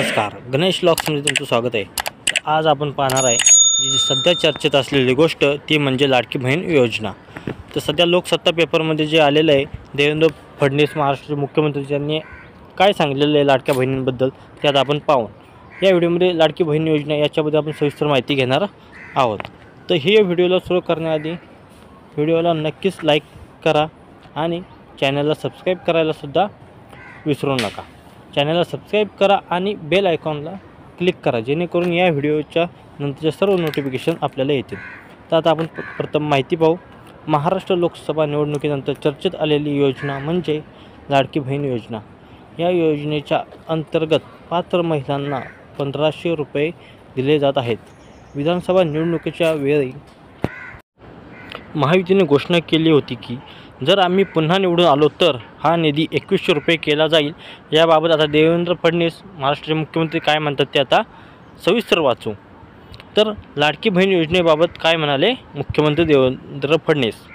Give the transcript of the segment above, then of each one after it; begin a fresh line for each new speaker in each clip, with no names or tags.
नमस्कार, गणेश व्लॉग्समध्ये तुमचं स्वागत आहे। आज आपण पाहणार आहे जी सध्या चर्चेत असलेली गोष्ट ती म्हणजे लाडकी बहीण योजना। तर सध्या लोकसत्ता पेपरमध्ये जे आलेलं आहे, देवेंद्र फडणवीस महाराष्ट्राचे मुख्यमंत्री यांनी काय सांगितलेलं आहे लाडक्या बहिणींबद्दल ते आता आपण पाहू। या व्हिडिओमध्ये लाडकी बहीण योजना याच्याबद्दल आपण सविस्तर माहिती घेणार आहोत। तर ही व्हिडिओला सुरू करण्याआधी व्हिडिओला नक्कीच लाईक करा आणि चॅनलला सबस्क्राईब करायला सुद्धा विसरू नका। चॅनलला सबस्क्राईब करा आणि बेल आयकॉनला क्लिक करा जेणेकरून या व्हिडिओच्या नंतरचे सर्व नोटिफिकेशन आपल्याला येतील। तर आता आपण प्रथम माहिती पाहू। महाराष्ट्र लोकसभा निवडणुकीनंतर चर्चेत आलेली योजना म्हणजे लाडकी बहीण योजना। या योजनेच्या अंतर्गत पात्र महिलांना 1500 रुपये दिले जात आहेत। विधानसभा निवडणुकीच्या वेळी महायुतीने घोषणा केली होती की जर आम्ही पुन्हा निवडून आलो तर हा निधी 2100 रुपये केला जाईल। याबाबत आता देवेंद्र फडणवीस महाराष्ट्राचे मुख्यमंत्री काय म्हणतात ते आता सविस्तर वाचू। तर लाडकी बहीण योजनेबाबत काय म्हणाले मुख्यमंत्री देवेंद्र फडणवीस।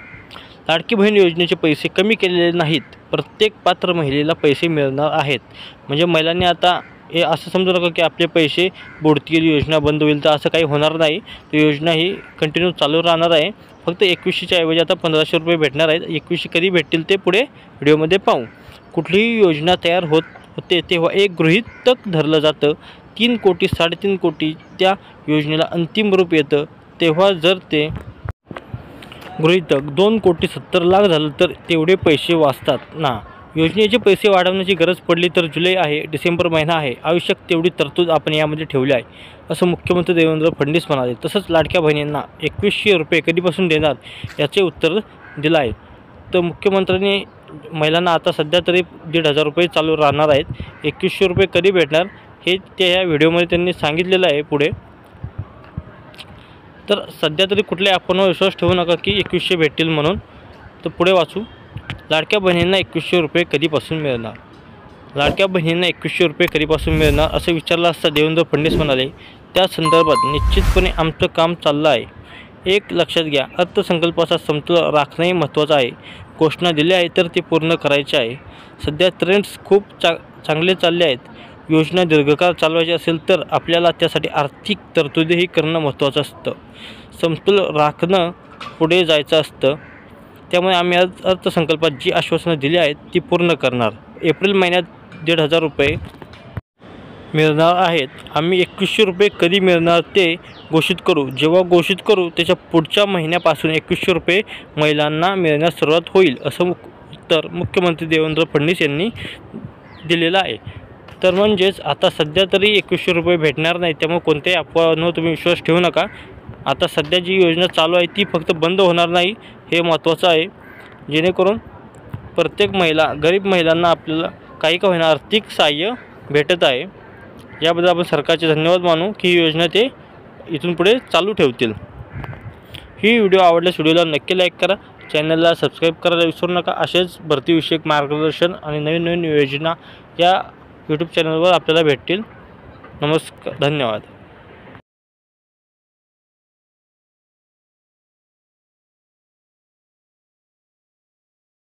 लाडकी बहीण योजनेचे पैसे कमी केलेले नाहीत, प्रत्येक पात्र महिलेला पैसे मिळणार आहेत। म्हणजे महिलांनी आता हे असं समजू नका की आपले पैसे बुडतील, योजना बंद होईल, तर असं काही होणार नाही। ती योजना ही कंटिन्यू चालू राहणार आहे। फक्त 2100च्या ऐवजी आता 1500 रुपये भेटणार आहेत। 2100 कधी भेटतील ते पुढे व्हिडिओमध्ये पाहू। कुठलीही योजना तयार होते तेव्हा एक गृहीतक धरलं जातं। 3 कोटी 3.5 कोटी त्या योजनेला अंतिम रूप येतं तेव्हा जर ते गृहीतक 2 कोटी 70 लाख झालं तर तेवढे पैसे वाचतात ना। योजनेचे पैसे वाढवण्याची गरज पडली तर जुलै आहे, डिसेंबर महिना आहे, आवश्यक तेवढी तरतूद आपण यामध्ये ठेवली आहे असं मुख्यमंत्री देवेंद्र फडणवीस म्हणाले। तसंच लाडक्या बहिणींना 2100 रुपये कधीपासून देणार याचे उत्तर दिलं आहे। तर मुख्यमंत्र्यांनी महिलांना आता सध्या तरी 1500 रुपये चालू राहणार आहेत। 2100 रुपये कधी भेटणार हे त्या या व्हिडिओमध्ये त्यांनी सांगितलेलं आहे पुढे। तर सध्या तरी कुठल्या अफवांवर विश्वास ठेवू नका की 2100 भेटतील म्हणून। तर पुढे वाचू। लाडक्या बहिणींना 2100 रुपये कधीपासून मिळणार। लाडक्या बहिणींना 2100 रुपये कधीपासून मिळणार असं विचारलं असता देवेंद्र फडणवीस म्हणाले, त्या संदर्भात निश्चितपणे आमचं काम चाललं आहे। एक लक्षात घ्या, अर्थसंकल्पाचा समतोल राखणंही महत्त्वाचं आहे। घोषणा दिल्या आहे तर ते पूर्ण करायचे आहे। सध्या ट्रेंड्स खूप चांगले चालले आहेत। योजना दीर्घकाळ चालवायची असेल तर आपल्याला त्यासाठी आर्थिक तरतुदीही करणं महत्त्वाचं असतं। समतोल राखणं पुढे जायचं असतं। त्यामुळे आम्ही अर्थसंकल्पात जी आश्वासनं दिली आहेत ती पूर्ण करणार। एप्रिल महिन्यात 1500 रुपये मिळणार आहेत। आम्ही 2100 रुपये कधी मिळणार ते घोषित करू। जेव्हा घोषित करू त्याच्या पुढच्या महिन्यापासून 2100 रुपये महिलांना मिळण्यास सुरुवात होईल असं उत्तर मुख्यमंत्री देवेंद्र फडणवीस यांनी दिलेलं आहे। तर म्हणजेच आता सध्या तरी 2100 रुपये भेटणार नाही, त्यामुळे कोणत्याही अफवांवर तुम्ही विश्वास ठेवू नका। आता सध्या जी योजना चालू आहे ती फक्त बंद होणार नाही हे महत्त्वाचं आहे, जेणेकरून प्रत्येक महिला गरीब महिलांना आपल्याला काही का होईना आर्थिक सहाय्य भेटत आहे। याबद्दल आपण सरकारचे धन्यवाद मानू की ही योजना ते इथून पुढे चालू ठेवतील। ही व्हिडिओ आवडल्यास व्हिडिओला नक्की लाईक करा, चॅनलला सबस्क्राईब करायला विसरू नका। असेच भरतीविषयक मार्गदर्शन आणि नवीन योजना या यूट्यूब चॅनलवर आपल्याला भेटतील। नमस्कार, धन्यवाद।